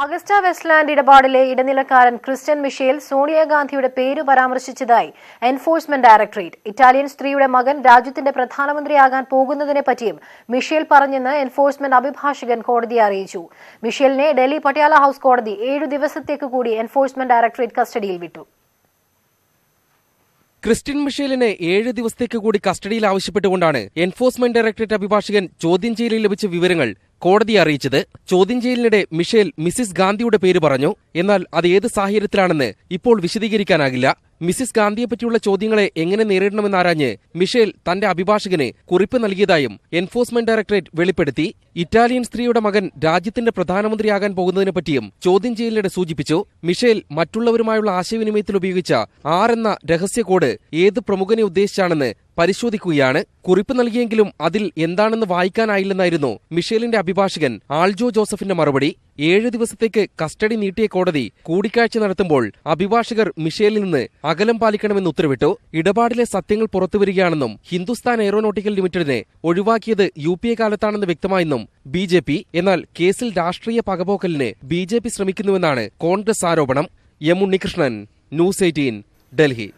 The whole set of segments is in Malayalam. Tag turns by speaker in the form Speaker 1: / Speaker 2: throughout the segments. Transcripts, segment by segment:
Speaker 1: അഗസ്റ്റ വെസ്റ്റ്ലാൻഡ് ഇടപാടിലെ ഇടനിലക്കാരൻ ക്രിസ്റ്റ്യൻ മിഷേൽ സോണിയാഗാന്ധിയുടെ പേര് പരാമർശിച്ചതായി എൻഫോഴ്സ്മെന്റ് ഡയറക്ടറേറ്റ്. ഇറ്റാലിയൻ സ്ത്രീയുടെ മകൻ രാജ്യത്തിന്റെ പ്രധാനമന്ത്രിയാകാൻ പോകുന്നതിനെപ്പറ്റിയും മിഷേൽ പറഞ്ഞെന്ന് എൻഫോഴ്സ്മെന്റ് അഭിഭാഷകൻ കോടതിയെ അറിയിച്ചു. മിഷേലിനെ ഡൽഹി പട്യാല ഹൌസ് കോടതി 7 ദിവസത്തേക്ക് കൂടി എൻഫോഴ്സ്മെന്റ് ഡയറക്ടറേറ്റ് കസ്റ്റഡിയിൽ വിട്ടു.
Speaker 2: ക്രിസ്റ്റ്യൻ മിഷേലിനെ 7 ദിവസത്തേക്ക് കൂടി കസ്റ്റഡിയിൽ ആവശ്യപ്പെട്ടുകൊണ്ടാണ് എൻഫോഴ്സ്മെന്റ് ഡയറക്ടറേറ്റ് അഭിഭാഷകൻ ചോദ്യം ചെയ്യലിൽ ലഭിച്ച വിവരങ്ങൾ കോടതിയെ അറിയിച്ചത്. ചോദ്യം ചെയ്യലിനിടെ മിഷേൽ മിസിസ് ഗാന്ധിയുടെ പേര് പറഞ്ഞു. എന്നാൽ അത് ഏത് സാഹചര്യത്തിലാണെന്ന് ഇപ്പോൾ വിശദീകരിക്കാനാകില്ല. മിസിസ് ഗാന്ധിയെപ്പറ്റിയുള്ള ചോദ്യങ്ങളെ എങ്ങനെ നേരിടണമെന്നാരാഞ്ഞ് മിഷേൽ തന്റെ അഭിഭാഷകന് കുറിപ്പ് നൽകിയതായും എൻഫോഴ്സ്മെന്റ് ഡയറക്ടറേറ്റ് വെളിപ്പെടുത്തി. ഇറ്റാലിയൻ സ്ത്രീയുടെ മകൻ രാജ്യത്തിന്റെ പ്രധാനമന്ത്രിയാകാൻ പോകുന്നതിനെപ്പറ്റിയും ചോദ്യം ചെയ്യലിനിടെ സൂചിപ്പിച്ചു. മിഷേൽ മറ്റുള്ളവരുമായുള്ള ആശയവിനിമയത്തിൽ ഉപയോഗിച്ച എന്ന രഹസ്യ കോഡ് ഏത് പ്രമുഖനെ ഉദ്ദേശിച്ചാണെന്ന് പരിശോധിക്കുകയാണ്. കുറിപ്പ് നൽകിയെങ്കിലും അതിൽ എന്താണെന്ന് വായിക്കാനായില്ലെന്നായിരുന്നു മിഷേലിന്റെ അഭിഭാഷകൻ ആൾജോ ജോസഫിന്റെ മറുപടി. 7 ദിവസത്തേക്ക് കസ്റ്റഡി നീട്ടിയ കോടതി കൂടിക്കാഴ്ച നടത്തുമ്പോൾ അഭിഭാഷകർ മിഷേലിൽ നിന്ന് അകലം പാലിക്കണമെന്ന് ഉത്തരവിട്ടു. ഇടപാടിലെ സത്യങ്ങൾ പുറത്തുവരികയാണെന്നും ഹിന്ദുസ്ഥാൻ എയ്റോനോട്ടിക്കൽ ലിമിറ്റഡിനെ ഒഴിവാക്കിയത് UPA കാലത്താണെന്ന് വ്യക്തമായെന്നും BJP. എന്നാൽ കേസിൽ രാഷ്ട്രീയ പകപോക്കലിന് BJP ശ്രമിക്കുന്നുവെന്നാണ് കോൺഗ്രസ് ആരോപണം. M Unnikrishnan, news 18, Delhi.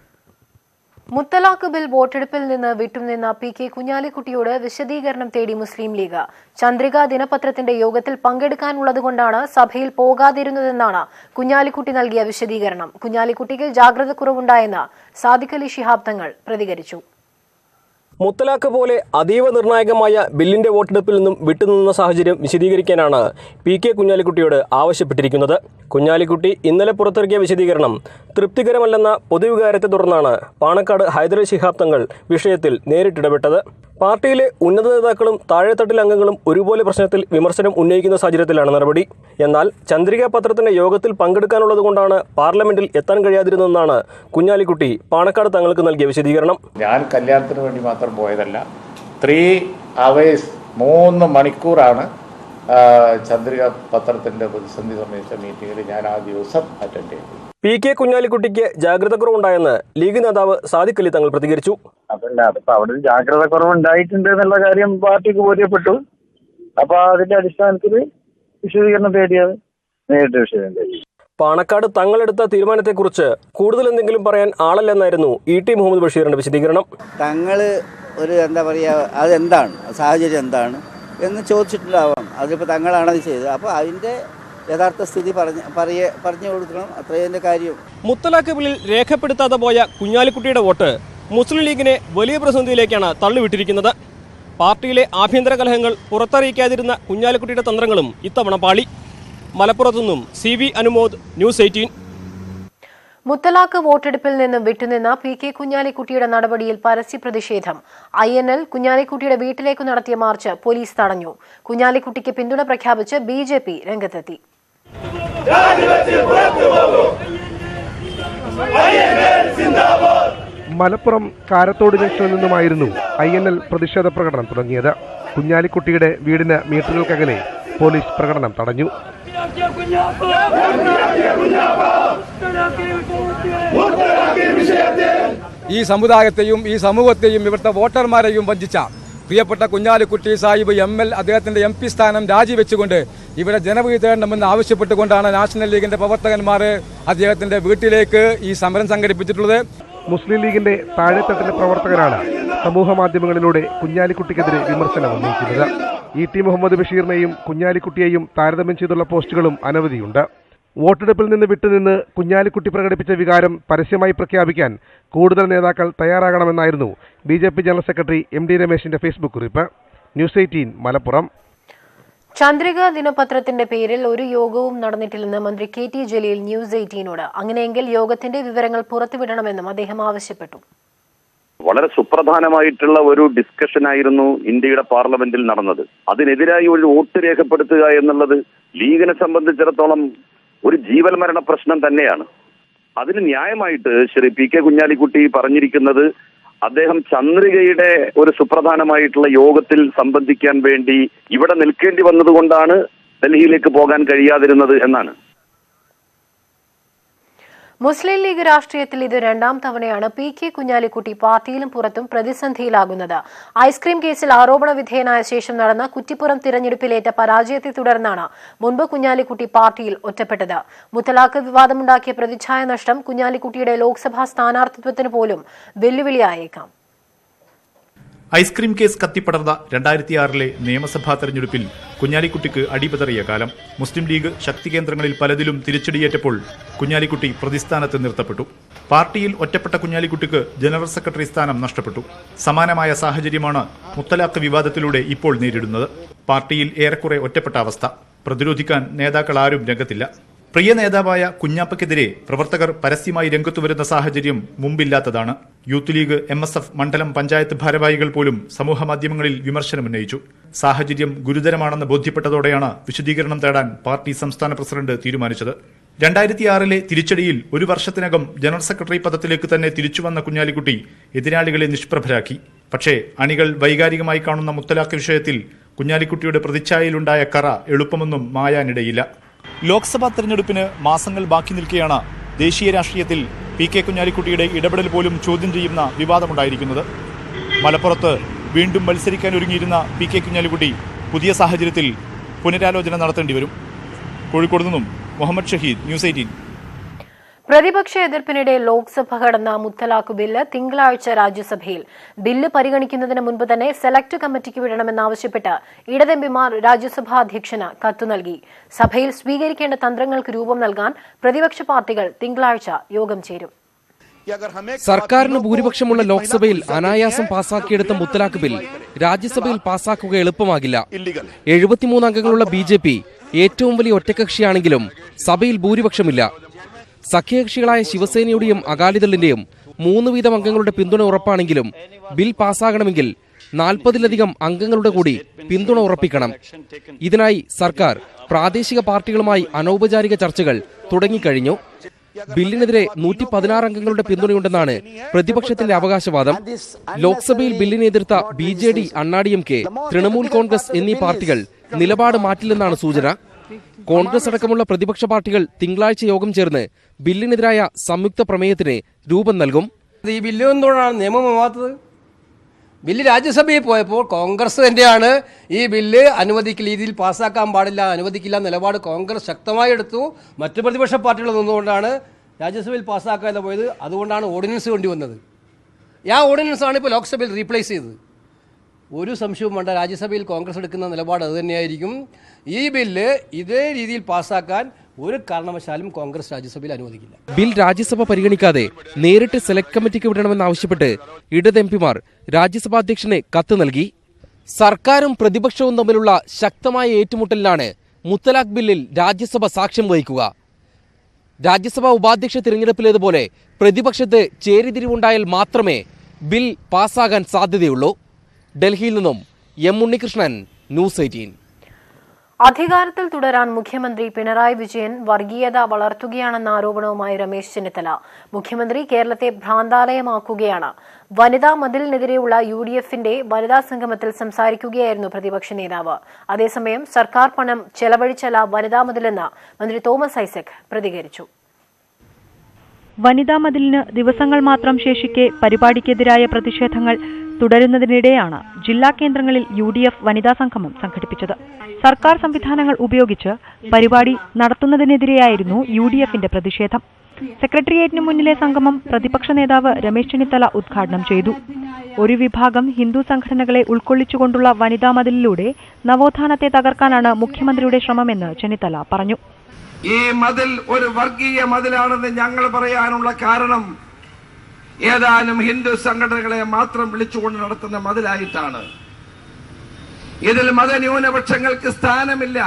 Speaker 1: മുത്തലാഖ് ബിൽ വോട്ടെടുപ്പിൽ നിന്ന് വിട്ടുനിന്ന PK കുഞ്ഞാലിക്കുട്ടിയോട് വിശദീകരണം തേടി മുസ്ലിം ലീഗ്. ചന്ദ്രിക ദിനപത്രത്തിന്റെ യോഗത്തിൽ പങ്കെടുക്കാനുള്ളതുകൊണ്ടാണ് സഭയിൽ പോകാതിരുന്നതെന്നാണ് കുഞ്ഞാലിക്കുട്ടി നൽകിയ വിശദീകരണം. കുഞ്ഞാലിക്കുട്ടിക്ക് ജാഗ്രത കുറവുണ്ടായെന്ന് സാദിഖ് അലി ശിഹാബ് തങ്ങൾ പ്രതികരിച്ചു.
Speaker 3: മുത്തലാഖ് പോലെ അതീവ നിർണായകമായ ബില്ലിന്റെ വോട്ടെടുപ്പിൽ നിന്നും വിട്ടുനിന്ന സാഹചര്യം വിശദീകരിക്കാനാണ് PK കുഞ്ഞാലിക്കുട്ടിയോട് ആവശ്യപ്പെട്ടിരിക്കുന്നത്. കുഞ്ഞാലിക്കുട്ടി ഇന്നലെ പുറത്തിറക്കിയ വിശദീകരണം തൃപ്തികരമല്ലെന്ന പൊതുവികാരത്തെ തുടർന്നാണ് പാണക്കാട് ഹൈദരലി ശിഹാബ് തങ്ങൾ വിഷയത്തിൽ നേരിട്ടിടപെട്ടത്. പാർട്ടിയിലെ ഉന്നത നേതാക്കളും താഴെത്തട്ടിലെ അംഗങ്ങളും ഒരുപോലെ പ്രശ്നത്തിൽ വിമർശനം ഉന്നയിക്കുന്ന സാഹചര്യത്തിലാണ് നടപടി. എന്നാൽ ചന്ദ്രിക പത്രത്തിന്റെ യോഗത്തിൽ പങ്കെടുക്കാനുള്ളതുകൊണ്ടാണ് പാർലമെന്റിൽ എത്താൻ കഴിയാതിരുന്നതെന്നാണ് കുഞ്ഞാലിക്കുട്ടി പാണക്കാട് തങ്ങൾക്ക് നൽകിയ വിശദീകരണം.
Speaker 4: ഞാൻ കല്യാണത്തിന് വേണ്ടി മാത്രം പോയതല്ല. 3 hours 3 മണിക്കൂറാണ് ചന്ദ്രിക പത്രത്തിന്റെ പ്രതിസന്ധി സംബന്ധിച്ച മീറ്റിംഗിൽ ഞാൻ ആ ദിവസം അറ്റൻഡ് ചെയ്തു.
Speaker 3: PK കുഞ്ഞാലിക്കുട്ടിക്ക് ജാഗ്രത കുറവുണ്ടായെന്ന് ലീഗ് നേതാവ് സാദിഖ് അലി തങ്ങൾ പ്രതികരിച്ചു.
Speaker 5: അതല്ല, അതിപ്പോ അവിടെ ജാഗ്രത കുറവുണ്ടായിട്ടുണ്ട് എന്നുള്ള കാര്യം പാർട്ടിക്ക് ബോധ്യപ്പെട്ടു. അപ്പൊ അതിന്റെ അടിസ്ഥാനത്തിൽ വിശദീകരണം തേടിയത് നേരിട്ട് വിഷയം തേടി.
Speaker 3: പാണക്കാട് തങ്ങളെടുത്ത തീരുമാനത്തെക്കുറിച്ച് കൂടുതൽ എന്തെങ്കിലും പറയാൻ ആളല്ലെന്നായിരുന്നു ET മുഹമ്മദ് ബഷീറിന്റെ വിശദീകരണം.
Speaker 6: തങ്ങള് എന്താ പറയുക, അതെന്താണ് സാഹചര്യം എന്താണ് എന്ന് ചോദിച്ചിട്ടുണ്ടാവാം. അതിപ്പോൾ തങ്ങളാണത് ചെയ്തത്. അപ്പോൾ അതിൻ്റെ യഥാർത്ഥ സ്ഥിതി പറഞ്ഞു കൊടുക്കണം, അത്രയും കാര്യം.
Speaker 3: മുത്തലാഖ് ബില്ലിൽ രേഖപ്പെടുത്താതെ പോയ കുഞ്ഞാലിക്കുട്ടിയുടെ വോട്ട് മുസ്ലിം ലീഗിനെ വലിയ പ്രതിസന്ധിയിലേക്കാണ് തള്ളിവിട്ടിരിക്കുന്നത്. പാർട്ടിയിലെ ആഭ്യന്തര കലഹങ്ങൾ പുറത്തറിയിക്കാതിരുന്ന കുഞ്ഞാലിക്കുട്ടിയുടെ തന്ത്രങ്ങളും ഇത്തവണ പാളി. മലപ്പുറത്തുനിന്നും CV അനുമോദ്, ന്യൂസ് 18.
Speaker 1: മുത്തലാഖ് വോട്ടെടുപ്പിൽ നിന്നും വിട്ടുനിന്ന PK കുഞ്ഞാലിക്കുട്ടിയുടെ നടപടിയിൽ പരസ്യ പ്രതിഷേധം. INL കുഞ്ഞാലിക്കുട്ടിയുടെ വീട്ടിലേക്ക് നടത്തിയ മാർച്ച് പോലീസ് തടഞ്ഞു. കുഞ്ഞാലിക്കുട്ടിക്ക് പിന്തുണ പ്രഖ്യാപിച്ച് BJP രംഗത്തെത്തി.
Speaker 7: മലപ്പുറം കാരത്തോട് ജംഗ്ഷനിൽ നിന്നുമായിരുന്നു INL പ്രതിഷേധ പ്രകടനം തുടങ്ങിയത്. കുഞ്ഞാലിക്കുട്ടിയുടെ വീടിന് മീറ്ററുകൾക്കകലെ പോലീസ് പ്രകടനം തടഞ്ഞു.
Speaker 8: ഈ സമുദായത്തെയും ഈ സമൂഹത്തെയും ഇവിടുത്തെ വോട്ടർമാരെയും വഞ്ചിച്ച പ്രിയപ്പെട്ട കുഞ്ഞാലിക്കുട്ടി സാഹിബ് ML അദ്ദേഹത്തിന്റെ MP സ്ഥാനം രാജിവെച്ചുകൊണ്ട് ഇവിടെ ജനവിധി തേടണമെന്ന് ആവശ്യപ്പെട്ടുകൊണ്ടാണ് നാഷണൽ ലീഗിന്റെ പ്രവർത്തകന്മാർ അദ്ദേഹത്തിന്റെ വീട്ടിലേക്ക് ഈ സമരം സംഘടിപ്പിച്ചിട്ടുള്ളത്.
Speaker 7: മുസ്ലിം ലീഗിന്റെ താഴെത്തട്ടിലെ പ്രവർത്തകരാണ് സമൂഹ മാധ്യമങ്ങളിലൂടെ കുഞ്ഞാലിക്കുട്ടിക്കെതിരെ വിമർശനം ഉന്നയിക്കുന്നത്. ET മുഹമ്മദ് ബഷീറിനെയും കുഞ്ഞാലിക്കുട്ടിയെയും താരതമ്യം ചെയ്തുള്ള പോസ്റ്റുകളും അനവധിയുണ്ട്. വോട്ടെടുപ്പിൽ നിന്ന് വിട്ടുനിന്ന് കുഞ്ഞാലിക്കുട്ടി പ്രകടിപ്പിച്ച വികാരം പരസ്യമായി പ്രഖ്യാപിക്കാൻ കൂടുതൽ നേതാക്കൾ തയ്യാറാകണമെന്നായിരുന്നു BJP ജനറൽ സെക്രട്ടറി MD രമേശിന്റെ ഫേസ്ബുക്ക് കുറിപ്പ്. ന്യൂസ് 18, മലപ്പുറം.
Speaker 1: ചന്ദ്രിക ദിനപത്രത്തിന്റെ പേരിൽ ഒരു യോഗവും നടന്നിട്ടില്ലെന്ന് മന്ത്രി KT ജലീൽ ന്യൂസ് 18നോട്. അങ്ങനെയെങ്കിൽ യോഗത്തിന്റെ വിവരങ്ങൾ പുറത്തുവിടണമെന്നും അദ്ദേഹം ആവശ്യപ്പെട്ടു.
Speaker 9: വളരെ സുപ്രധാനമായിട്ടുള്ള ഒരു ഡിസ്കഷനായിരുന്നു ഇന്ത്യയുടെ പാർലമെന്റിൽ നടന്നത്. അതിനെതിരായി ഒരു വോട്ട് രേഖപ്പെടുത്തുക എന്നുള്ളത് ലീഗിനെ സംബന്ധിച്ചിടത്തോളം ഒരു ജീവൽ മരണ പ്രശ്നം തന്നെയാണ്. അതിന് ന്യായമായിട്ട് ശ്രീ PK കുഞ്ഞാലിക്കുട്ടി പറഞ്ഞിരിക്കുന്നത് അദ്ദേഹം ചന്ദ്രികയുടെ ഒരു സുപ്രധാനമായിട്ടുള്ള യോഗത്തിൽ സംബന്ധിക്കാൻ വേണ്ടി ഇവിടെ നിൽക്കേണ്ടി വന്നതുകൊണ്ടാണ് ഡൽഹിയിലേക്ക് പോകാൻ കഴിയാതിരുന്നത് എന്നാണ്.
Speaker 1: മുസ്ലിം ലീഗ് രാഷ്ട്രീയത്തിൽ ഇത് രണ്ടാം തവണയാണ് PK കുഞ്ഞാലിക്കുട്ടി പാർട്ടിയിലും പുറത്തും പ്രതിസന്ധിയിലാകുന്നത്. ഐസ്ക്രീം കേസിൽ ആരോപണ വിധേയനായ ശേഷം നടന്ന കുറ്റിപ്പുറം തിരഞ്ഞെടുപ്പിലേറ്റ പരാജയത്തെ തുടർന്നാണ് മുൻപ് കുഞ്ഞാലിക്കുട്ടി പാർട്ടിയിൽ ഒറ്റപ്പെട്ടത്. മുത്തലാഖ് വിവാദമുണ്ടാക്കിയ പ്രതിച്ഛായ നഷ്ടം കുഞ്ഞാലിക്കുട്ടിയുടെ ലോക്സഭാ സ്ഥാനാർത്ഥിത്വത്തിന് പോലും വെല്ലുവിളിയായേക്കാം.
Speaker 10: ഐസ്ക്രീം കേസ് കത്തിപ്പടർന്ന 2006 നിയമസഭാ തെരഞ്ഞെടുപ്പിൽ കുഞ്ഞാലിക്കുട്ടിക്ക് അടിപതറിയ കാലം. മുസ്ലിം ലീഗ് ശക്തി കേന്ദ്രങ്ങളിൽ പലതിലും തിരിച്ചടിയേറ്റപ്പോൾ കുഞ്ഞാലിക്കുട്ടി പ്രതിസ്ഥാനത്ത് നിർത്തപ്പെട്ടു. പാർട്ടിയിൽ ഒറ്റപ്പെട്ട കുഞ്ഞാലിക്കുട്ടിക്ക് ജനറൽ സെക്രട്ടറി സ്ഥാനം നഷ്ടപ്പെട്ടു. സമാനമായ സാഹചര്യമാണ് മുത്തലാഖ് വിവാദത്തിലൂടെ ഇപ്പോൾ നേരിടുന്നത്. പാർട്ടിയിൽ ഏറെക്കുറെ ഒറ്റപ്പെട്ട അവസ്ഥ. പ്രതിരോധിക്കാൻ നേതാക്കൾ ആരും രംഗത്തില്ല. പ്രിയ നേതാവായ കുഞ്ഞാപ്പയ്ക്കെതിരെ പ്രവർത്തകർ പരസ്യമായി രംഗത്തു വരുന്ന സാഹചര്യം മുമ്പില്ലാത്തതാണ്. യൂത്ത് ലീഗ്, MSF മണ്ഡലം പഞ്ചായത്ത് ഭാരവാഹികൾ പോലും സമൂഹമാധ്യമങ്ങളിൽ വിമർശനമുന്നയിച്ചു. സാഹചര്യം ഗുരുതരമാണെന്ന് ബോധ്യപ്പെട്ടതോടെയാണ് വിശദീകരണം തേടാൻ പാർട്ടി സംസ്ഥാന പ്രസിഡന്റ് തീരുമാനിച്ചത്. 2006 തിരിച്ചടിയിൽ ഒരു വർഷത്തിനകം ജനറൽ സെക്രട്ടറി പദത്തിലേക്ക് തന്നെ തിരിച്ചുവന്ന കുഞ്ഞാലിക്കുട്ടി എതിരാളികളെ നിഷ്പ്രഭരാക്കി. പക്ഷേ അണികൾ വൈകാരികമായി കാണുന്ന മുത്തലാഖ് വിഷയത്തിൽ കുഞ്ഞാലിക്കുട്ടിയുടെ പ്രതിച്ഛായയിലുണ്ടായ കറ എളുപ്പമൊന്നും മായാനിടയില്ല. ലോക്സഭാ തെരഞ്ഞെടുപ്പിന് മാസങ്ങൾ ബാക്കി നിൽക്കെയാണ് ദേശീയ രാഷ്ട്രീയത്തിൽ PK കുഞ്ഞാലിക്കുട്ടിയുടെ ഇടപെടൽ പോലും ചോദ്യം ചെയ്യുന്ന വിവാദമുണ്ടായിരിക്കുന്നത്. മലപ്പുറത്ത് വീണ്ടും മത്സരിക്കാനൊരുങ്ങിയിരുന്ന PK കുഞ്ഞാലിക്കുട്ടി പുതിയ സാഹചര്യത്തിൽ പുനരാലോചന നടത്തേണ്ടി വരും. കോഴിക്കോട് നിന്നും മുഹമ്മദ് ഷഹീദ്, News 18.
Speaker 1: പ്രതിപക്ഷ എതിർപ്പിനിടെ ലോക്സഭ കടന്ന മുത്തലാഖ് ബില്ല് തിങ്കളാഴ്ച രാജ്യസഭയിൽ. ബില്ല് പരിഗണിക്കുന്നതിന് മുൻപ് തന്നെ സെലക്ട് കമ്മിറ്റിക്ക് വിടണമെന്നാവശ്യപ്പെട്ട് ഇടതെമ്പിമാർ രാജ്യസഭാ അധ്യക്ഷന് കത്തു നൽകി. സഭയിൽ സ്വീകരിക്കേണ്ട തന്ത്രങ്ങൾക്ക് രൂപം നൽകാൻ പ്രതിപക്ഷ പാർട്ടികൾ തിങ്കളാഴ്ച യോഗം ചേരും.
Speaker 2: സർക്കാരിന് ഭൂരിപക്ഷമുള്ള ലോക്സഭയിൽ അനായാസം പാസാക്കിയെടുത്ത മുത്തലാഖ് ബിൽ രാജ്യസഭയിൽ പാസാക്കുക എളുപ്പമാകില്ല. 73 അംഗങ്ങളുള്ള BJP ഏറ്റവും വലിയ ഒറ്റകക്ഷിയാണെങ്കിലും സഭയിൽ ഭൂരിപക്ഷമില്ല. സഖ്യകക്ഷികളായ ശിവസേനയുടെയും അകാലിദളിന്റെയും 3 വീതം അംഗങ്ങളുടെ പിന്തുണ ഉറപ്പാണെങ്കിലും ബിൽ പാസ്സാകണമെങ്കിൽ 40-ലധികം അംഗങ്ങളുടെ കൂടി പിന്തുണ ഉറപ്പിക്കണം. ഇതിനായി സർക്കാർ പ്രാദേശിക പാർട്ടികളുമായി അനൗപചാരിക ചർച്ചകൾ തുടങ്ങിക്കഴിഞ്ഞു. ബില്ലിനെതിരെ 116 അംഗങ്ങളുടെ പിന്തുണയുണ്ടെന്നാണ് പ്രതിപക്ഷത്തിന്റെ അവകാശവാദം. ലോക്സഭയിൽ ബില്ലിനെ എതിർത്ത BJD, അണ്ണാ-DMK, തൃണമൂൽ കോൺഗ്രസ് എന്നീ പാർട്ടികൾ നിലപാട് മാറ്റില്ലെന്നാണ് സൂചന. കോൺഗ്രസ് അടക്കമുള്ള പ്രതിപക്ഷ പാർട്ടികൾ തിങ്കളാഴ്ച യോഗം ചേർന്ന് ബില്ലിനെതിരായ സംയുക്ത പ്രമേയത്തിന് രൂപം നൽകും.
Speaker 11: ഈ ബില്ല് എന്തുകൊണ്ടാണ് നിയമമാവാത്തത്? ബില്ല് രാജ്യസഭയിൽ പോയപ്പോൾ കോൺഗ്രസ് തന്നെയാണ് ഈ ബില്ല് അനുവദിക്കില്ല, രീതിയിൽ പാസ്സാക്കാൻ പാടില്ല, അനുവദിക്കില്ല നിലപാട് കോൺഗ്രസ് ശക്തമായി എടുത്തു. മറ്റു പ്രതിപക്ഷ പാർട്ടികൾ നിന്നുകൊണ്ടാണ് രാജ്യസഭയിൽ പാസ്സാക്കാതെ പോയത്. അതുകൊണ്ടാണ് ഓർഡിനൻസ് കൊണ്ടുവന്നത്. ആ ഓർഡിനൻസാണ് ഇപ്പോൾ ലോക്സഭയിൽ റീപ്ലേസ് ചെയ്തത്. ഒരു സംശയവും വേണ്ട, രാജ്യസഭയിൽ കോൺഗ്രസ് എടുക്കുന്ന നിലപാട് അതുതന്നെയായിരിക്കും. ഈ ബില്ല് ഇതേ രീതിയിൽ പാസ്സാക്കാൻ ഒരു കാരണവശാലും കോൺഗ്രസ് രാജ്യസഭയിൽ അനുവദിക്കില്ല.
Speaker 2: ബിൽ രാജ്യസഭ പരിഗണിക്കാതെ നേരിട്ട് സെലക്ട് കമ്മിറ്റിക്ക് വിടണമെന്നാവശ്യപ്പെട്ട് ഇടത് MPമാർ രാജ്യസഭാ അധ്യക്ഷന് കത്ത് നൽകി. സർക്കാരും പ്രതിപക്ഷവും തമ്മിലുള്ള ശക്തമായ ഏറ്റുമുട്ടലിലാണ് മുത്തലാഖ് ബില്ലിൽ രാജ്യസഭ സാക്ഷ്യം വഹിക്കുക. രാജ്യസഭാ ഉപാധ്യക്ഷ തിരഞ്ഞെടുപ്പിലേതുപോലെ പ്രതിപക്ഷത്ത് ചേരിതിരിവുണ്ടായാൽ മാത്രമേ ബിൽ പാസ്സാകാൻ സാധ്യതയുള്ളൂ. ഡൽഹിയിൽ നിന്നും M. ഉണ്ണികൃഷ്ണൻ, News 18.
Speaker 1: അധികാരത്തിൽ തുടരാൻ മുഖ്യമന്ത്രി പിണറായി വിജയൻ വർഗീയത വളർത്തുകയാണെന്ന ആരോപണവുമായി രമേശ് ചെന്നിത്തല. മുഖ്യമന്ത്രി കേരളത്തെ ഭ്രാന്താലയമാക്കുകയാണ്. വനിതാ മതിലിനെതിരെയുള്ള UDFന്റെ വനിതാ സംഗമത്തിൽ സംസാരിക്കുകയായിരുന്നു പ്രതിപക്ഷ നേതാവ്. അതേസമയം സർക്കാർ പണം ചെലവഴിച്ചല്ല വനിതാ മതിലെന്ന് മന്ത്രി തോമസ് ഐസക് പ്രതികരിച്ചു.
Speaker 12: വനിതാ മതിലിന് ദിവസങ്ങൾ മാത്രം ശേഷിക്കെ പരിപാടിക്കെതിരായ പ്രതിഷേധങ്ങൾ തുടരുന്നതിനിടെയാണ് ജില്ലാ കേന്ദ്രങ്ങളിൽ UDF വനിതാ സംഗമം സംഘടിപ്പിച്ചത്. സർക്കാർ സംവിധാനങ്ങൾ ഉപയോഗിച്ച് പരിപാടി നടത്തുന്നതിനെതിരെയായിരുന്നു UDFന്റെ പ്രതിഷേധം. സെക്രട്ടേറിയറ്റിന് മുന്നിലെ സംഗമം പ്രതിപക്ഷ നേതാവ് രമേശ് ചെന്നിത്തല ഉദ്ഘാടനം ചെയ്തു. ഒരു വിഭാഗം ഹിന്ദു സംഘടനകളെ ഉൾക്കൊള്ളിച്ചുകൊണ്ടുള്ള വനിതാ മതിലിലൂടെ നവോത്ഥാനത്തെ തകർക്കാനാണ് മുഖ്യമന്ത്രിയുടെ ശ്രമമെന്ന് ചെന്നിത്തല പറഞ്ഞു.
Speaker 13: ഈ മതിൽ ഒരു വർഗീയ മതിലാണെന്ന് ഞങ്ങൾ പറയാനുള്ള കാരണം ഏതാനും ഹിന്ദു സംഘടനകളെ മാത്രം വിളിച്ചുകൊണ്ട് നടത്തുന്ന മതിലായിട്ടാണ്. ഇതിൽ മതന്യൂനപക്ഷങ്ങൾക്ക് സ്ഥാനമില്ല.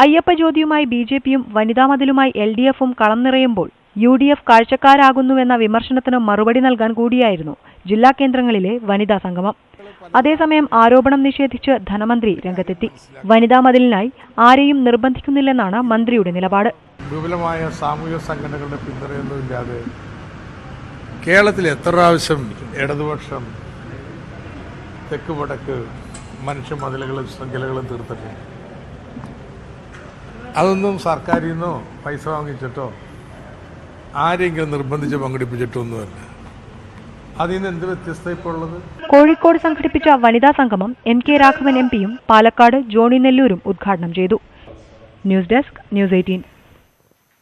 Speaker 12: അയ്യപ്പ ജ്യോതിയുമായി BJPയും വനിതാ മതിലുമായി LDFും കളം നിറയുമ്പോൾ UDF കാഴ്ചക്കാരാകുന്നുവെന്ന വിമർശനത്തിന് മറുപടി നൽകാൻ കൂടിയായിരുന്നു ജില്ലാ കേന്ദ്രങ്ങളിലെ വനിതാ സംഗമം. അതേസമയം ആരോപണം നിഷേധിച്ച് ധനമന്ത്രി രംഗത്തെത്തി. വനിതാ മതിലിനായി ആരെയും നിർബന്ധിക്കുന്നില്ലെന്നാണ് മന്ത്രിയുടെ നിലപാട്.
Speaker 14: വിപുലമായ സാമൂഹിക സംഘടനകളുടെ പിന്തുണയൊന്നുമില്ലാതെ കേരളത്തിൽ എത്ര പ്രാവശ്യം ഇടതുപക്ഷം തെക്ക് വടക്ക് മനുഷ്യ മതിലുകളും ശൃംഖലകളും തീർത്തിട്ടുണ്ട്. അതൊന്നും സർക്കാരിൽ നിന്നോ പൈസ വാങ്ങിച്ചിട്ടോ ആരെങ്കിലും നിർബന്ധിച്ച് പങ്കെടുപ്പിച്ചിട്ടൊന്നുമല്ല. അതിൽ നിന്ന് എന്ത് വ്യത്യസ്തത ഇപ്പോൾ ഉള്ളത്?
Speaker 12: കോഴിക്കോട് സംഘടിപ്പിച്ച വനിതാ സംഗമം MK രാഘവൻ MPയും പാലക്കാട് ജോണി നെല്ലൂരും ഉദ്ഘാടനം ചെയ്തു. News desk news 18.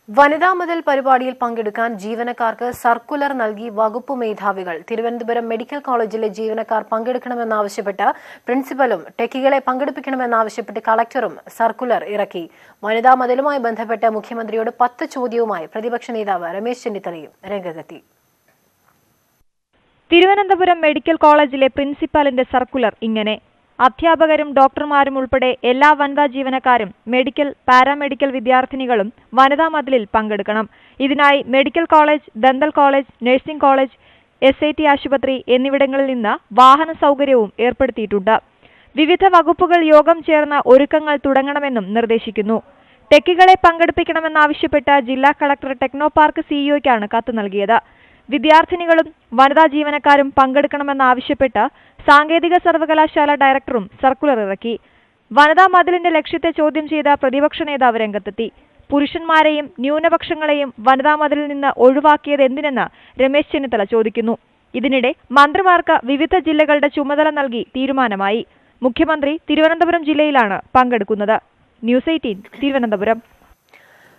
Speaker 1: വനിതാ മതിൽ പരിപാടിയിൽ പങ്കെടുക്കാൻ ജീവനക്കാർക്ക് സർക്കുലർ നൽകി വകുപ്പ് മേധാവികൾ. തിരുവനന്തപുരം മെഡിക്കൽ കോളേജിലെ ജീവനക്കാർ പങ്കെടുക്കണമെന്നാവശ്യപ്പെട്ട് പ്രിൻസിപ്പലും ടെക്കികളെ പങ്കെടുപ്പിക്കണമെന്നാവശ്യപ്പെട്ട് കളക്ടറും സർക്കുലർ ഇറക്കി. വനിതാ മതിലുമായി ബന്ധപ്പെട്ട് മുഖ്യമന്ത്രിയോട് 10 ചോദ്യവുമായി പ്രതിപക്ഷ നേതാവ് രമേശ് ചെന്നിത്തലയും രംഗത്തെത്തി.
Speaker 12: തിരുവനന്തപുരം മെഡിക്കൽ കോളേജിലെ പ്രിൻസിപ്പാലിന്റെ സർക്കുലർ ഇങ്ങനെ: അധ്യാപകരും ഡോക്ടർമാരും ഉൾപ്പെടെ എല്ലാ വനിതാ ജീവനക്കാരും മെഡിക്കൽ, പാരാമെഡിക്കൽ വിദ്യാർത്ഥിനികളും വനിതാ മതിലിൽ പങ്കെടുക്കണം. ഇതിനായി medical college, dental college, nursing college, SIT ആശുപത്രി എന്നിവിടങ്ങളിൽ നിന്ന് വാഹന സൗകര്യവും ഏർപ്പെടുത്തിയിട്ടുണ്ട്. വിവിധ വകുപ്പുകൾ യോഗം ചേർന്ന് ഒരുക്കങ്ങൾ തുടങ്ങണമെന്നും നിർദ്ദേശിക്കുന്നു. ടെക്കികളെ പങ്കെടുപ്പിക്കണമെന്നാവശ്യപ്പെട്ട് ജില്ലാ കളക്ടർ ടെക്നോ പാർക്ക് CEOയ്ക്കാണ് കത്ത് നൽകിയത്. വിദ്യാർത്ഥിനികളും വനിതാ ജീവനക്കാരും പങ്കെടുക്കണമെന്നാവശ്യപ്പെട്ട് സാങ്കേതിക സർവകലാശാല ഡയറക്ടറും സർക്കുലർ ഇറക്കി. വനിതാ മതിലിന്റെ ലക്ഷ്യത്തെ ചോദ്യം ചെയ്ത പ്രതിപക്ഷ നേതാവ് രംഗത്തെത്തി. പുരുഷന്മാരെയും ന്യൂനപക്ഷങ്ങളെയും വനിതാ മതിലിൽ നിന്ന് ഒഴിവാക്കിയത് എന്തിനെന്ന് രമേശ് ചെന്നിത്തല ചോദിക്കുന്നു. ഇതിനിടെ മന്ത്രിമാർക്ക് വിവിധ ജില്ലകളുടെ ചുമതല നൽകി തീരുമാനമായി. മുഖ്യമന്ത്രി തിരുവനന്തപുരം ജില്ലയിലാണ് പങ്കെടുക്കുന്നത്. ന്യൂസ് 18 തിരുവനന്തപുരം.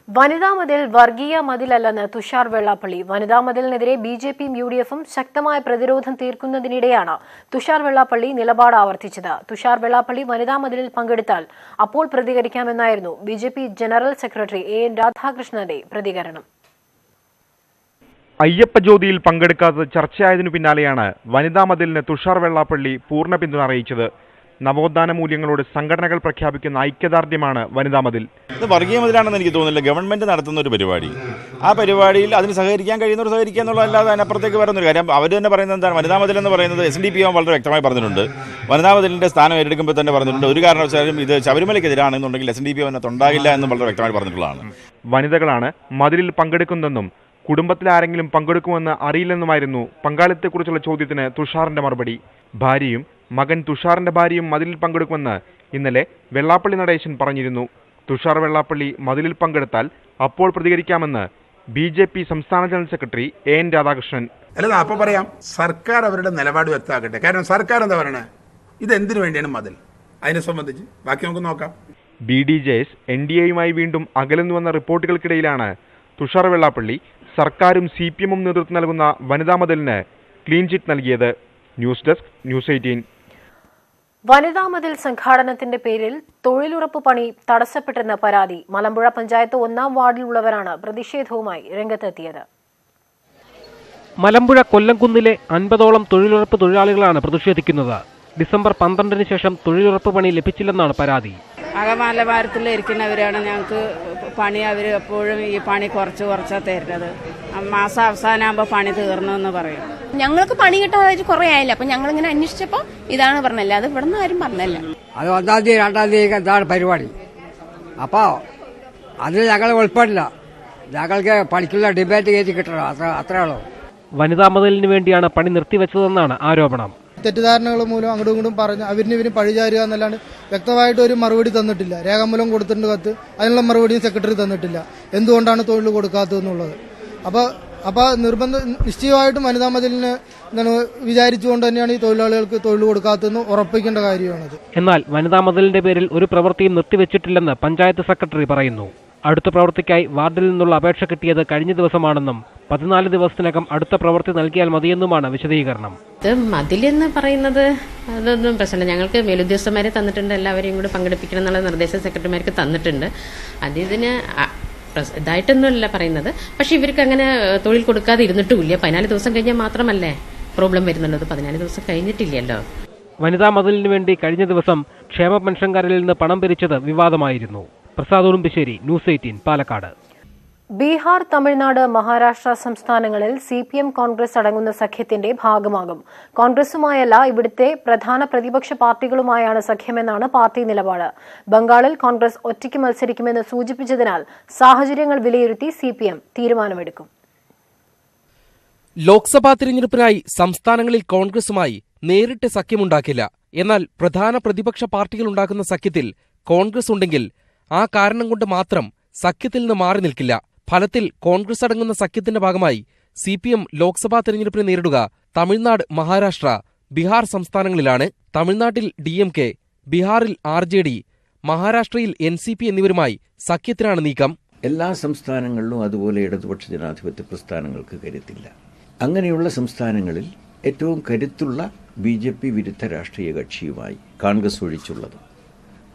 Speaker 1: വനിതാ മതിൽ വർഗീയ മതിലല്ലെന്ന് തുഷാർ വെള്ളാപ്പള്ളി. വനിതാ മതിലിനെതിരെ BJPയും UDFും ശക്തമായ പ്രതിരോധം തീർക്കുന്നതിനിടെയാണ് തുഷാർ വെള്ളാപ്പള്ളി നിലപാട് ആവർത്തിച്ചത്. തുഷാർ വെള്ളാപ്പള്ളി വനിതാ മതിലിൽ പങ്കെടുത്താൽ അപ്പോൾ പ്രതികരിക്കാമെന്നായിരുന്നു BJP ജനറൽ സെക്രട്ടറി AN രാധാകൃഷ്ണന്റെ പ്രതികരണം.
Speaker 7: അയ്യപ്പ ജ്യോതിയിൽ പങ്കെടുക്കാത്തത് ചർച്ചയായതിനു പിന്നാലെയാണ് വനിതാ മതിലിന് തുഷാർ വെള്ളാപ്പള്ളി പൂർണ്ണ പിന്തുണ അറിയിച്ചത്. നവോത്ഥാന മൂല്യങ്ങളോട് സംഘടനകൾ പ്രഖ്യാപിക്കുന്ന ഐക്യദാർഢ്യമാണ് വനിതാ മതിൽ.
Speaker 15: ഇത് വർഗീയ മതിലാണെന്ന് എനിക്ക് തോന്നുന്നില്ല. ഗവൺമെന്റ് നടത്തുന്ന ഒരു പരിപാടി, ആ പരിപാടിയിൽ അതിന് സഹകരിക്കാൻ കഴിയുന്നവർ സഹകരിക്കുക എന്നുള്ളതല്ലാതെ അതിനപ്പുറത്തേക്ക് വരുന്നൊരു കാര്യം. അവർ തന്നെ പറയുന്നത് എന്താണ്? വനിതാ മതിൽ എന്ന് പറയുന്നത് SNDP വളരെ വ്യക്തമായി പറഞ്ഞിട്ടുണ്ട്. വനിതാ മതിലിന്റെ സ്ഥാനം ഏറ്റെടുക്കുമ്പോൾ തന്നെ പറഞ്ഞിട്ടുണ്ട്, ഒരു കാരണവശാലും ഇത് ശബരിമലയ്ക്കെതിരാണെന്നുണ്ടെങ്കിൽ SNDP അതിനകത്തുണ്ടാകില്ല എന്നും വളരെ വ്യക്തമായി പറഞ്ഞിട്ടുള്ളതാണ്.
Speaker 7: വനിതകളാണ് മതിലിൽ പങ്കെടുക്കുന്നതെന്നും കുടുംബത്തിൽ ആരെങ്കിലും പങ്കെടുക്കുമെന്ന് അറിയില്ലെന്നുമായിരുന്നു പങ്കാളിത്തത്തെക്കുറിച്ചുള്ള ചോദ്യത്തിന് തുഷാറിന്റെ മറുപടി. ഭാര്യയും മകൻ തുഷാറിന്റെ ഭാര്യയും മതിലിൽ പങ്കെടുക്കുമെന്ന് ഇന്നലെ വെള്ളാപ്പള്ളി നടേശൻ പറഞ്ഞിരുന്നു. തുഷാർ വെള്ളാപ്പള്ളി മതിലിൽ പങ്കെടുത്താൽ അപ്പോൾ പ്രതികരിക്കാമെന്ന് BJP സംസ്ഥാന ജനറൽ സെക്രട്ടറി AN രാധാകൃഷ്ണൻ.
Speaker 16: അല്ല, അപ്പോൾ പറയാം, സർക്കാർ അവരുടെ നിലപാട് വ്യക്തമാക്കട്ടെ. കാരണം സർക്കാർ എന്താ പറയണേ, ഇത് എന്തിനു വേണ്ടിയാണ് മതിൽ, അതിനെ സംബന്ധിച്ച് ബാക്കി നമുക്ക് നോക്കാം.
Speaker 7: BDJs NDAയുമായി വീണ്ടും അകലുന്നുവെന്ന റിപ്പോർട്ടുകൾക്കിടയിലാണ് തുഷാർ വെള്ളാപ്പള്ളി സർക്കാരും CPMും നേതൃത്വം നൽകുന്ന വനിതാ മതിലിന് ക്ലീൻ ചിറ്റ് നൽകിയത്. News desk news 18.
Speaker 1: വനിതാ മതിൽ സംഘാടനത്തിന്റെ പേരിൽ തൊഴിലുറപ്പ് പണി തടസ്സപ്പെട്ടെന്ന പരാതി. മലമ്പുഴ പഞ്ചായത്ത് 1-ാം വാർഡിലുള്ളവരാണ് പ്രതിഷേധവുമായി രംഗത്തെത്തിയത്.
Speaker 2: മലമ്പുഴ കൊല്ലംകുന്നിലെ 50ഓളം തൊഴിലുറപ്പ് തൊഴിലാളികളാണ് പ്രതിഷേധിക്കുന്നത്. ഡിസംബർ 12-ന് ശേഷം തൊഴിലുറപ്പ് പണി ലഭിച്ചില്ലെന്നാണ് പരാതി.
Speaker 17: അകമലവാരത്തിൽ ഇരിക്കുന്നവരാണ് ഞങ്ങൾക്ക് പണി. അവർ എപ്പോഴും ഈ പണി കുറച്ചാണ് തരുന്നത്. മാസം അവസാനമാകുമ്പോൾ പണി തീർന്നു എന്ന് പറയും.
Speaker 18: ഞങ്ങൾക്ക് പണി കിട്ടാതെ കുറെ ആയില്ല. അപ്പൊ ഞങ്ങൾ ഇങ്ങനെ അന്വേഷിച്ചപ്പോ ഇതാണ് പറഞ്ഞല്ല, അത് ഇവിടെ നിന്ന് ആരും പറഞ്ഞല്ല.
Speaker 11: അത് 1-ാം തീയതി 2-ാം തീയതി എന്താണ് പരിപാടി? അപ്പോൾ അതിൽ ഞങ്ങൾ ഉൾപ്പെടില്ല. ഞങ്ങൾക്ക് പണിക്കുള്ള ഡിബേറ്റ് കയറ്റി കിട്ടണം, അത്രേ ഉള്ളൂ.
Speaker 2: വനിതാ മതിലിന് വേണ്ടിയാണ് പണി നിർത്തിവെച്ചതെന്നാണ് ആരോപണം.
Speaker 19: തെറ്റിദ്ധാരണകൾ മൂലം അങ്ങോട്ടും ഇങ്ങോട്ടും പറഞ്ഞ് അവരിന് പഴിചാരുക എന്നല്ലാണ്ട് വ്യക്തമായിട്ട് ഒരു മറുപടി തന്നിട്ടില്ല. രേഖാമൂലം കൊടുത്തിട്ടുണ്ട് കത്ത്, അതിനുള്ള മറുപടിയും സെക്രട്ടറി തന്നിട്ടില്ല. എന്തുകൊണ്ടാണ് തൊഴിൽ കൊടുക്കാത്തതെന്നുള്ളത്. അപ്പോൾ നിശ്ചയമായിട്ടും വനിതാ മതിലിന് വിചാരിച്ചുകൊണ്ട് തന്നെയാണ് ഈ തൊഴിലാളികൾക്ക് തൊഴിൽ കൊടുക്കാത്തതെന്ന് ഉറപ്പിക്കേണ്ട കാര്യമാണത്.
Speaker 2: എന്നാൽ വനിതാ മതിലിന്റെ പേരിൽ ഒരു പ്രവൃത്തിയും നിർത്തിവെച്ചിട്ടില്ലെന്ന് പഞ്ചായത്ത് സെക്രട്ടറി പറയുന്നു. അടുത്ത പ്രവൃത്തിക്കായി വാർഡിൽ നിന്നുള്ള അപേക്ഷ കിട്ടിയത് കഴിഞ്ഞ ദിവസമാണെന്നും 14 ദിവസത്തിനകം അടുത്ത പ്രവൃത്തി നൽകിയാൽ മതിയെന്നുമാണ് വിശദീകരണം.
Speaker 20: ഇത് മതിലെന്ന് പറയുന്നത് അതൊന്നും പ്രശ്നമില്ല. ഞങ്ങൾക്ക് മേലുദ്യോഗസ്ഥന്മാരെ തന്നിട്ടുണ്ട്, എല്ലാവരെയും കൂടി പങ്കെടുപ്പിക്കണം എന്നുള്ള നിർദ്ദേശം സെക്രട്ടറിമാർക്ക് തന്നിട്ടുണ്ട്. അതിന് ഇതായിട്ടൊന്നുമല്ല പറയുന്നത്. പക്ഷെ ഇവർക്ക് അങ്ങനെ തൊഴിൽ കൊടുക്കാതെ ഇരുന്നിട്ടുമില്ല. 14 ദിവസം കഴിഞ്ഞാൽ മാത്രമല്ലേ പ്രോബ്ലം വരുന്നുള്ളത്, 14 ദിവസം കഴിഞ്ഞിട്ടില്ലല്ലോ.
Speaker 2: വനിതാ മതിലിന് വേണ്ടി കഴിഞ്ഞ ദിവസം ക്ഷേമ പെൻഷൻകാരിൽ നിന്ന് പണം പിരിച്ചത് വിവാദമായിരുന്നു. പ്രസാദ് ഉടുമ്പശ്ശേരി, ന്യൂസ് 18 പാലക്കാട്.
Speaker 1: ബീഹാർ, തമിഴ്നാട്, മഹാരാഷ്ട്ര സംസ്ഥാനങ്ങളിൽ CPM കോൺഗ്രസ് അടങ്ങുന്ന സഖ്യത്തിന്റെ ഭാഗമാകും. കോൺഗ്രസുമായല്ല, ഇവിടുത്തെ പ്രധാന പ്രതിപക്ഷ പാർട്ടികളുമായാണ് സഖ്യമെന്നാണ് പാർട്ടി നിലപാട്. ബംഗാളിൽ കോൺഗ്രസ് ഒറ്റയ്ക്ക് മത്സരിക്കുമെന്ന് സൂചിപ്പിച്ചതിനാൽ സാഹചര്യങ്ങൾ വിലയിരുത്തി CPM തീരുമാനമെടുക്കും.
Speaker 2: ലോക്സഭാ തിരഞ്ഞെടുപ്പിനായി സംസ്ഥാനങ്ങളിൽ കോൺഗ്രസുമായി നേരിട്ട് സഖ്യമുണ്ടാക്കില്ല. എന്നാൽ പ്രധാന പ്രതിപക്ഷ പാർട്ടികളുണ്ടാക്കുന്ന സഖ്യത്തിൽ കോൺഗ്രസ് ഉണ്ടെങ്കിൽ ആ കാരണം കൊണ്ട് മാത്രം സഖ്യത്തിൽ നിന്ന് മാറി നിൽക്കില്ല. ഫലത്തിൽ കോൺഗ്രസ് അടങ്ങുന്ന സഖ്യത്തിന്റെ ഭാഗമായി CPM ലോക്സഭാ തെരഞ്ഞെടുപ്പിനെ നേരിടുക തമിഴ്നാട്, മഹാരാഷ്ട്ര, ബീഹാർ സംസ്ഥാനങ്ങളിലാണ്. തമിഴ്നാട്ടിൽ DMK, ബീഹാറിൽ RJD, മഹാരാഷ്ട്രയിൽ NCP എന്നിവരുമായി സഖ്യത്തിനാണ് നീക്കം.
Speaker 21: എല്ലാ സംസ്ഥാനങ്ങളിലും അതുപോലെ ഇടതുപക്ഷ ജനാധിപത്യ പ്രസ്ഥാനങ്ങൾക്ക് കരുത്തില്ല. അങ്ങനെയുള്ള സംസ്ഥാനങ്ങളിൽ ഏറ്റവും കരുത്തുള്ള BJP വിരുദ്ധ രാഷ്ട്രീയ കക്ഷിയുമായി കോൺഗ്രസ് ഒഴിച്ചുള്ളത്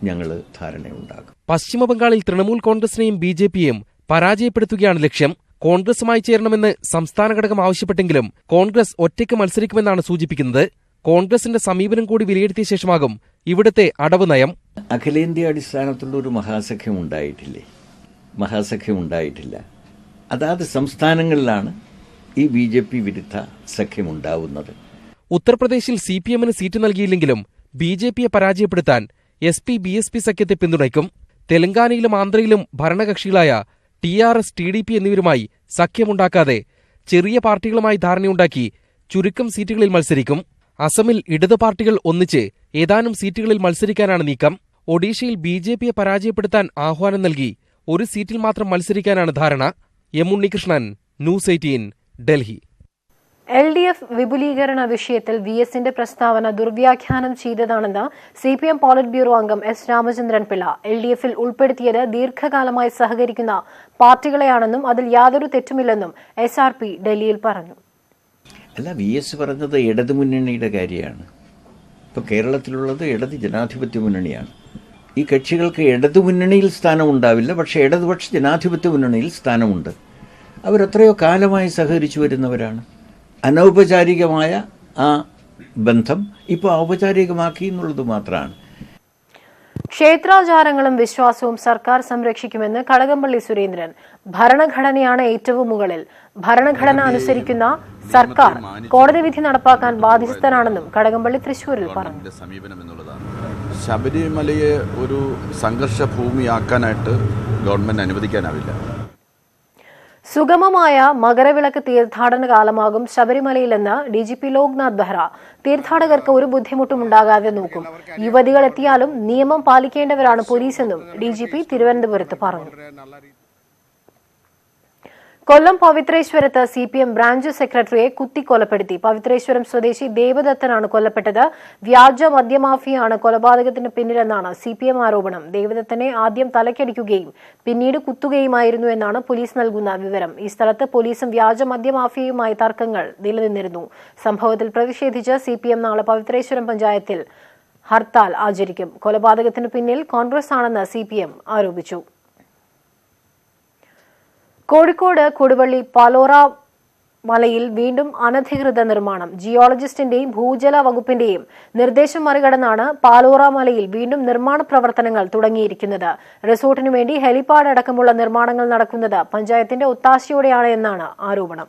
Speaker 21: ഞങ്ങൾ ധാരണയുണ്ടാകും.
Speaker 2: പശ്ചിമബംഗാളിൽ തൃണമൂൽ കോൺഗ്രസിനെയും BJPയെയും പരാജയപ്പെടുത്തുകയാണ് ലക്ഷ്യം. കോൺഗ്രസുമായി ചേരണമെന്ന് സംസ്ഥാന ഘടകം ആവശ്യപ്പെട്ടെങ്കിലും കോൺഗ്രസ് ഒറ്റയ്ക്ക് മത്സരിക്കുമെന്നാണ് സൂചിപ്പിക്കുന്നത്. കോൺഗ്രസിന്റെ സമീപനം കൂടി വിലയിരുത്തിയ ശേഷമാകും ഇവിടുത്തെ അടവ് നയം.
Speaker 21: അഖിലേന്ത്യാ അടിസ്ഥാനത്തിലുള്ള ഒരു മഹാസഖ്യം ഉണ്ടായിട്ടില്ല. അതാത് സംസ്ഥാനങ്ങളിലാണ് ഈ BJP വിരുദ്ധ സഖ്യമുണ്ടാവുന്നത്.
Speaker 2: ഉത്തർപ്രദേശിൽ CPMന് സീറ്റ് നൽകിയില്ലെങ്കിലും BJPയെ പരാജയപ്പെടുത്താൻ SP-BSP സഖ്യത്തെ പിന്തുണയ്ക്കും. തെലങ്കാനയിലും ആന്ധ്രയിലും ഭരണകക്ഷികളായ TRS, TDP എന്നിവരുമായി സഖ്യമുണ്ടാക്കാതെ ചെറിയ പാർട്ടികളുമായി ധാരണയുണ്ടാക്കി ചുരുക്കം സീറ്റുകളിൽ മത്സരിക്കും. അസമിൽ ഇടത് പാർട്ടികൾ ഒന്നിച്ച് ഏതാനും സീറ്റുകളിൽ മത്സരിക്കാനാണ് നീക്കം. ഒഡീഷയിൽ BJPയെ പരാജയപ്പെടുത്താൻ ആഹ്വാനം നൽകി ഒരു സീറ്റിൽ മാത്രം മത്സരിക്കാനാണ് ധാരണ. M. Unnikrishnan, News 18, Delhi.
Speaker 1: LDF വിപുലീകരണ വിഷയത്തിൽ VSന്റെ പ്രസ്താവന ദുർവ്യാഖ്യാനം ചെയ്തതാണെന്ന് CPM പോളിറ്റ് ബ്യൂറോ അംഗം S. രാമചന്ദ്രൻ പിള്ള. LDFൽ ഉൾപ്പെടുത്തിയത് ദീർഘകാലമായി സഹകരിക്കുന്ന പാർട്ടികളെയാണെന്നും അതിൽ യാതൊരു തെറ്റുമില്ലെന്നും SRP ഡൽഹിയിൽ പറഞ്ഞു.
Speaker 21: അല്ല, VS പറഞ്ഞത് ഇടതുമുന്നണിയുടെ കാര്യമാണ്. ഇപ്പോൾ കേരളത്തിലുള്ളത് ഇടത് ജനാധിപത്യ മുന്നണിയാണ്. ഈ കക്ഷികൾക്ക് ഇടതുമുന്നണിയിൽ സ്ഥാനമുണ്ടാവില്ല, പക്ഷേ ഇടതുപക്ഷ ജനാധിപത്യ മുന്നണിയിൽ സ്ഥാനമുണ്ട്. അവരെത്രയോ കാലമായി സഹകരിച്ചു വരുന്നവരാണ്. അനൗപചാരികമായ ആ ബന്ധം ഇപ്പോൾ ഔപചാരികമാക്കി എന്നുള്ളത് മാത്രമാണ്.
Speaker 1: ക്ഷേത്രാചാരങ്ങളും വിശ്വാസവും സർക്കാർ സംരക്ഷിക്കുമെന്ന് കടകംപള്ളി സുരേന്ദ്രൻ. ഭരണഘടനയാണ് ഏറ്റവും മുകളിൽ. ഭരണഘടന അനുസരിക്കുന്ന സർക്കാർ കോടതി വിധി നടപ്പാക്കാൻ ബാധ്യസ്ഥനാണെന്നും കടകംപള്ളി തൃശൂരിൽ പറഞ്ഞു.
Speaker 22: ശബരിമലയെ ഒരു സംഘർഷ ഭൂമിയാക്കാനായിട്ട് ഗവൺമെന്റ് അനുവദിക്കാനാവില്ല.
Speaker 1: സുഗമമായ മകരവിളക്ക് തീർത്ഥാടന കാലമാകും ശബരിമലയിലെന്ന് DGP ലോക്നാഥ് ബെഹ്റ. തീർത്ഥാടകർക്ക് ഒരു ബുദ്ധിമുട്ടും ഉണ്ടാകാതെ നോക്കും. യുവതികൾ എത്തിയാലും നിയമം പാലിക്കേണ്ടവരാണ് പോലീസെന്നും DGP തിരുവനന്തപുരത്ത് പറഞ്ഞു. കൊല്ലം പവിത്രേശ്വരത്ത് CPM ബ്രാഞ്ച് സെക്രട്ടറിയെ കുത്തിക്കൊലപ്പെടുത്തി. പവിത്രേശ്വരം സ്വദേശി ദേവദത്തനാണ് കൊല്ലപ്പെട്ടത്. വ്യാജ മദ്യമാഫിയാണ് കൊലപാതകത്തിന് പിന്നിലെന്നാണ് CPM ആരോപണം. ദേവദത്തനെ ആദ്യം തലക്കടിക്കുകയും പിന്നീട് കുത്തുകയുമായിരുന്നു എന്നാണ് പോലീസ് നൽകുന്ന വിവരം. ഈ സ്ഥലത്ത് പോലീസും വ്യാജ മദ്യമാഫിയയുമായി തർക്കങ്ങൾ നിലനിന്നിരുന്നു. സംഭവത്തിൽ പ്രതിഷേധിച്ച് CPM നാളെ പവിത്രേശ്വരം പഞ്ചായത്തിൽ ഹർത്താൽ ആചരിക്കും. കൊലപാതകത്തിന് പിന്നിൽ കോൺഗ്രസ് ആണെന്ന് CPM ആരോപിച്ചു. കോഴിക്കോട് കൊടുവള്ളി പാലോറ മലയിൽ വീണ്ടും അനധികൃത നിർമ്മാണം. ജിയോളജിസ്റ്റിന്റെയും ഭൂജല വകുപ്പിന്റെയും നിർദ്ദേശം മറികടന്നാണ് പാലോറ മലയിൽ വീണ്ടും നിർമ്മാണ പ്രവർത്തനങ്ങൾ തുടങ്ങിയിരിക്കുന്നത്. റിസോർട്ടിനു വേണ്ടി ഹെലിപാഡ് അടക്കമുള്ള നിർമ്മാണങ്ങൾ നടക്കുന്നത് പഞ്ചായത്തിന്റെ ഒത്താശയോടെയാണ് എന്നാണ് ആരോപണം.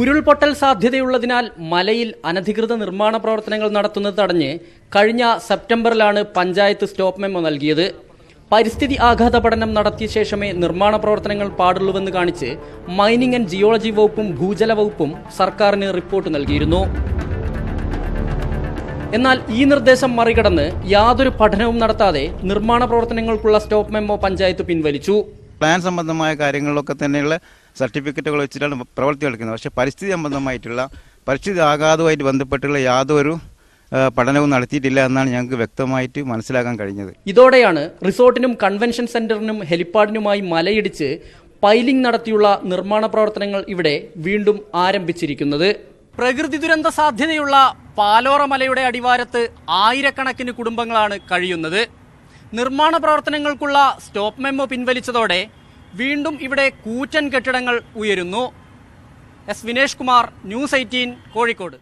Speaker 23: ഉരുൾപൊട്ടൽ സാധ്യതയുള്ളതിനാൽ മലയിൽ അനധികൃത നിർമ്മാണ പ്രവർത്തനങ്ങൾ നടത്തുന്നത് തടഞ്ഞ് കഴിഞ്ഞ സെപ്റ്റംബറിലാണ് പഞ്ചായത്ത് സ്റ്റോപ്പ് മെമ്മോ നൽകിയത്. പരിസ്ഥിതി ആഘാത പഠനം നടത്തിയ ശേഷമേ നിർമ്മാണ പ്രവർത്തനങ്ങൾ പാടുള്ളൂവെന്ന് കാണിച്ച് മൈനിംഗ് ആൻഡ് ജിയോളജി വകുപ്പും ഭൂജല വകുപ്പും സർക്കാരിന് റിപ്പോർട്ട് നൽകിയിരുന്നു. എന്നാൽ ഈ നിർദ്ദേശം മറികടന്ന് യാതൊരു പഠനവും നടത്താതെ നിർമ്മാണ പ്രവർത്തനങ്ങൾക്കുള്ള സ്റ്റോപ്പ് മെമ്മോ പഞ്ചായത്ത് പിൻവലിച്ചു.
Speaker 24: പ്ലാൻ സംബന്ധമായ കാര്യങ്ങളിലൊക്കെ തന്നെയുള്ള സർട്ടിഫിക്കറ്റുകൾ വെച്ചിട്ടാണ് പ്രവൃത്തി നടക്കുന്നത്. പക്ഷേ പരിസ്ഥിതി സംബന്ധമായിട്ടുള്ള പരിസ്ഥിതി ആഘാതവുമായിട്ട് ബന്ധപ്പെട്ടുള്ള യാതൊരു പഠനവും നടത്തിയിട്ടില്ല എന്നാണ് ഞങ്ങൾക്ക് വ്യക്തമായിട്ട് മനസ്സിലാക്കാൻ കഴിഞ്ഞത്.
Speaker 23: ഇതോടെയാണ് റിസോർട്ടിനും കൺവെൻഷൻ സെന്ററിനും ഹെലിപ്പാഡിനുമായി മലയിടിച്ച് പൈലിംഗ് നടത്തിയുള്ള നിർമ്മാണ പ്രവർത്തനങ്ങൾ ഇവിടെ വീണ്ടും ആരംഭിച്ചിരിക്കുന്നത്. പ്രകൃതി ദുരന്ത സാധ്യതയുള്ള പാലോറ മലയുടെ അടിവാരത്ത് ആയിരക്കണക്കിന് കുടുംബങ്ങളാണ് കഴിയുന്നത്. നിർമ്മാണ പ്രവർത്തനങ്ങൾക്കുള്ള സ്റ്റോപ്പ് മെമ്മോ പിൻവലിച്ചതോടെ വീണ്ടും ഇവിടെ കൂറ്റൻ കെട്ടിടങ്ങൾ ഉയരുന്നു. S. വിനേഷ് കുമാർ, News 18, കോഴിക്കോട്.